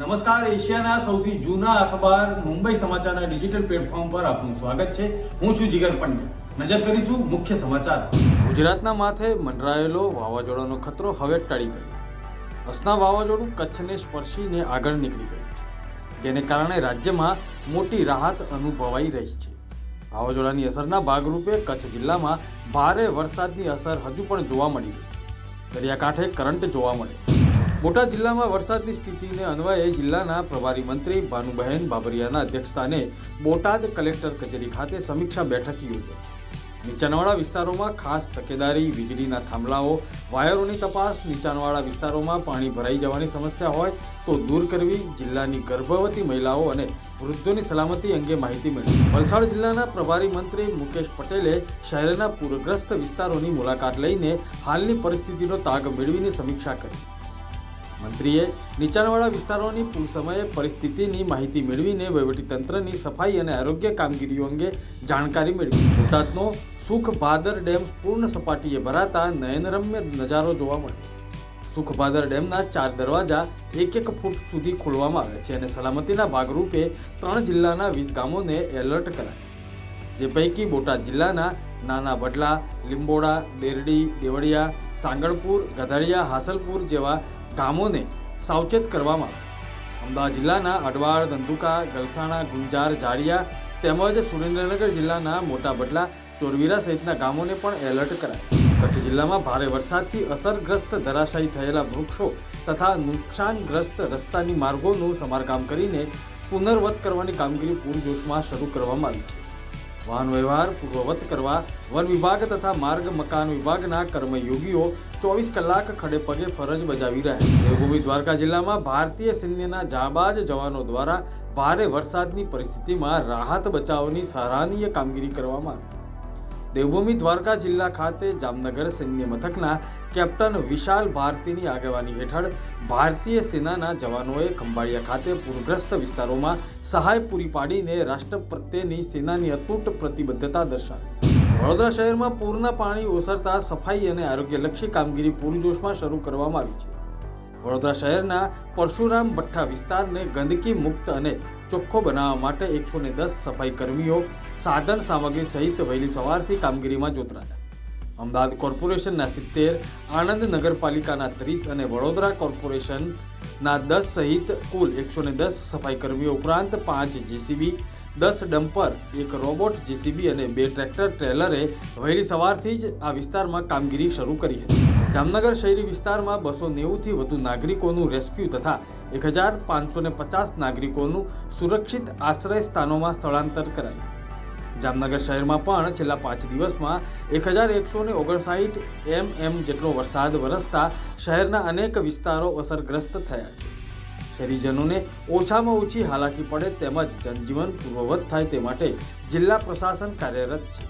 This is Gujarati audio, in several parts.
નમસ્કાર, એશિયાના સૌથી જૂના અખબાર મુંબઈ સમાચારના ડિજિટલ પ્લેટફોર્મ પર આપનું સ્વાગત છે. હું છું જીગર પંડ્યા. નજર કરીશું મુખ્ય સમાચાર. ગુજરાતના માથે મંડરાયેલો વાવાઝોડાનો ખતરો હવે ટળી ગયો. અસના વાવાઝોડું કચ્છને સ્પર્શીને આગળ નીકળી ગયું છે, જેને કારણે રાજ્યમાં મોટી રાહત અનુભવાઈ રહી છે. વાવાઝોડાની અસરના ભાગરૂપે કચ્છ જિલ્લામાં ભારે વરસાદની અસર હજુ પણ જોવા મળી રહી છે. દરિયાકાંઠે કરંટ જોવા મળે. બોટાદ જિલ્લામાં વરસાદની સ્થિતિને અન્વયે જિલ્લાના પ્રભારી મંત્રી ભાનુબહેન બાબરિયાના અધ્યક્ષસ્થાને બોટાદ કલેક્ટર કચેરી ખાતે સમીક્ષા બેઠક યોજાઈ. નીચાણવાળા વિસ્તારોમાં ખાસ તકેદારી, વીજળીના થાંભલાઓ, વાયરોની તપાસ, નીચાણવાળા વિસ્તારોમાં પાણી ભરાઈ જવાની સમસ્યા હોય તો દૂર કરવી, જિલ્લાની ગર્ભવતી મહિલાઓ અને વૃદ્ધોની સલામતી અંગે માહિતી મેળવી. વલસાડ જિલ્લાના પ્રભારી મંત્રી મુકેશ પટેલે શહેરના પૂરગ્રસ્ત વિસ્તારોની મુલાકાત લઈને હાલની પરિસ્થિતિનો તાગ મેળવીને સમીક્ષા કરી. મંત્રીએ નીચાણવાળા વિસ્તારોની પૂર સમયે પરિસ્થિતિની માહિતી મેળવીને વહીવટીતંત્રની સફાઈ અને આરોગ્ય કામગીરીઓ અંગે જાણકારી મેળવી. બોટાદનો સુખભાદર ડેમ પૂર્ણ સપાટીએ ભરાતા નયનરમ્ય નજારો જોવા મળ્યો. સુખભાદર ડેમના 4 દરવાજા 1-1 ફૂટ સુધી ખોલવામાં આવ્યા છે અને સલામતીના ભાગરૂપે 3 જિલ્લાના 20 ગામોને એલર્ટ કરાયા, જે પૈકી બોટાદ જિલ્લાના નાના બડલા, લીંબોડા, દેરડી, દેવળિયા, સાંગણપુર, ગધડિયા, હાસલપુર જેવા ગામોને સાવચેત કરવામાં આવે છે. અમદાવાદ જિલ્લાના અડવાળ, ધંધુકા, ગલસાણા, ગુંજાર, જાડિયા તેમજ સુરેન્દ્રનગર જિલ્લાના મોટા બડલા, ચોરવીરા સહિતના ગામોને પણ એલર્ટ કરાયા. કચ્છ જિલ્લામાં ભારે વરસાદથી અસરગ્રસ્ત ધરાશાયી થયેલા વૃક્ષો તથા નુકસાનગ્રસ્ત રસ્તાની માર્ગોનું સમારકામ કરીને પુનર્વત કરવાની કામગીરી પૂરજોશમાં શરૂ કરવામાં આવી છે. વાહન વ્યવહાર પૂર્વવત કરવા વન વિભાગ તથા માર્ગ મકાન વિભાગના કર્મયોગીઓ 24 કલાક ખડે પગે ફરજ બજાવી રહ્યા છે. દેવભૂમિ દ્વારકા જિલ્લામાં ભારતીય સૈન્યના જાબાજ જવાનો દ્વારા ભારે વરસાદની પરિસ્થિતિમાં રાહત બચાવની સરાહનીય કામગીરી કરવામાં આવી. દેવભૂમિ દ્વારકા જિલ્લા ખાતે જામનગર સૈન્ય મથકના કેપ્ટન વિશાલ ભારતીની આગેવાની હેઠળ ભારતીય સેનાના જવાનોએ ખંભાળિયા ખાતે પૂરગ્રસ્ત વિસ્તારોમાં સહાય પૂરી પાડીને રાષ્ટ્ર પ્રત્યેની સેનાની અતૂટ પ્રતિબદ્ધતા દર્શાવી. વડોદરા શહેરમાં પૂરના પાણી ઓસરતા સફાઈ અને આરોગ્યલક્ષી કામગીરી પૂરજોશમાં શરૂ કરવામાં આવી છે. વડોદરા શહેરના પરશુરામ ભઠ્ઠા વિસ્તારને ગંદકી મુક્ત અને ચોખ્ખો બનાવવા માટે 110 સફાઈ કર્મીઓ સાધન સામગ્રી સહિત વહેલી સવારથી કામગીરીમાં જોતરાયા. અમદાવાદ કોર્પોરેશનના 70, આણંદ નગરપાલિકાના 30 અને વડોદરા કોર્પોરેશનના 10 સહિત કુલ 110 સફાઈ કર્મીઓ ઉપરાંત 5 જેસીબી, 10 ડમ્પર, 1 રોબોટ જેસીબી અને 2 ટ્રેક્ટર ટ્રેલરે વહેલી સવારથી જ આ વિસ્તારમાં કામગીરી શરૂ કરી હતી. જામનગર શહેરી વિસ્તારમાં 290થી વધુ નાગરિકોનું રેસ્ક્યુ તથા 1550 નાગરિકોનું સુરક્ષિત આશ્રય સ્થાનોમાં સ્થળાંતર કરાયું. જામનગર શહેરમાં પણ છેલ્લા 5 દિવસમાં 1159 mm જેટલો વરસાદ વરસતા શહેરના અનેક વિસ્તારો અસરગ્રસ્ત થયા છે. શહેરીજનોને ઓછામાં ઓછી હાલાકી પડે તેમજ જનજીવન પૂર્વવત થાય તે માટે જિલ્લા પ્રશાસન કાર્યરત છે.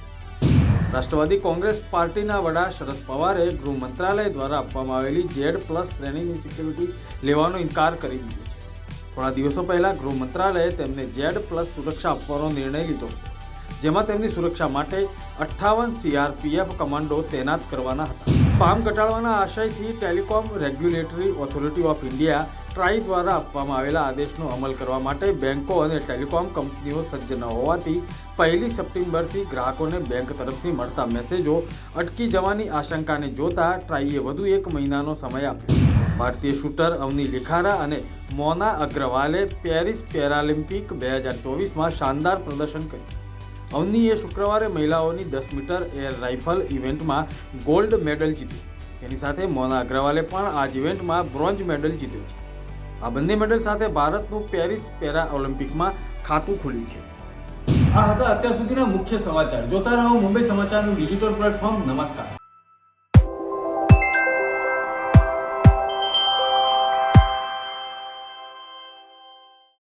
રાષ્ટ્રવાદી કોંગ્રેસ પાર્ટીના વડા શરદ પવારે ગૃહ મંત્રાલય દ્વારા આપવામાં આવેલી Z+ શ્રેણીની સિક્યુરિટી લેવાનો ઇનકાર કરી દીધો છે. થોડા દિવસો પહેલા ગૃહ મંત્રાલયે તેમને Z+ સુરક્ષા આપવાનો નિર્ણય લીધો હતો, જેમાં તેમની સુરક્ષા માટે 58 CRPF કમાન્ડો તૈનાત કરવાના હતા. સ્પામ ઘટાડવાના આશયથી telecom regulatory authority of India try દ્વારા આપવામાં આવેલા આદેશનો અમલ કરવા માટે બેંકો અને ટેલિકોમ કંપનીઓ સજ્જ ન હોવાથી 1 સપ્ટેમ્બરથી ગ્રાહકોને બેંક તરફથી મળતા મેસેજો અટકી જવાની આશંકાને જોતા ટ્રાઈએ વધુ 1 મહિનાનો સમય આપ્યો. ભારતીય શૂટર અવની લિખારા અને મોના અગ્રવાલે પેરિસ પેરાલિમ્પિક 2024માં શાનદાર પ્રદર્શન કર્યું. અવનીએ શુક્રવારે મહિલાઓની 10 મીટર એર રાઇફલ ઇવેન્ટમાં ગોલ્ડ મેડલ જીત્યો. તેની સાથે મોના અગ્રવાલે પણ આ જ ઇવેન્ટમાં બ્રોન્ઝ મેડલ જીત્યો છે. આ બંને મેડલ સાથે ભારતનું પેરિસ પેરા ઓલિમ્પિકમાં ખાતું ખુલ્યું છે. આ હતા અત્યાર સુધીના મુખ્ય સમાચાર. જોતા રહો મુંબઈ સમાચારનું ડિજિટલ પ્લેટફોર્મ. નમસ્કાર.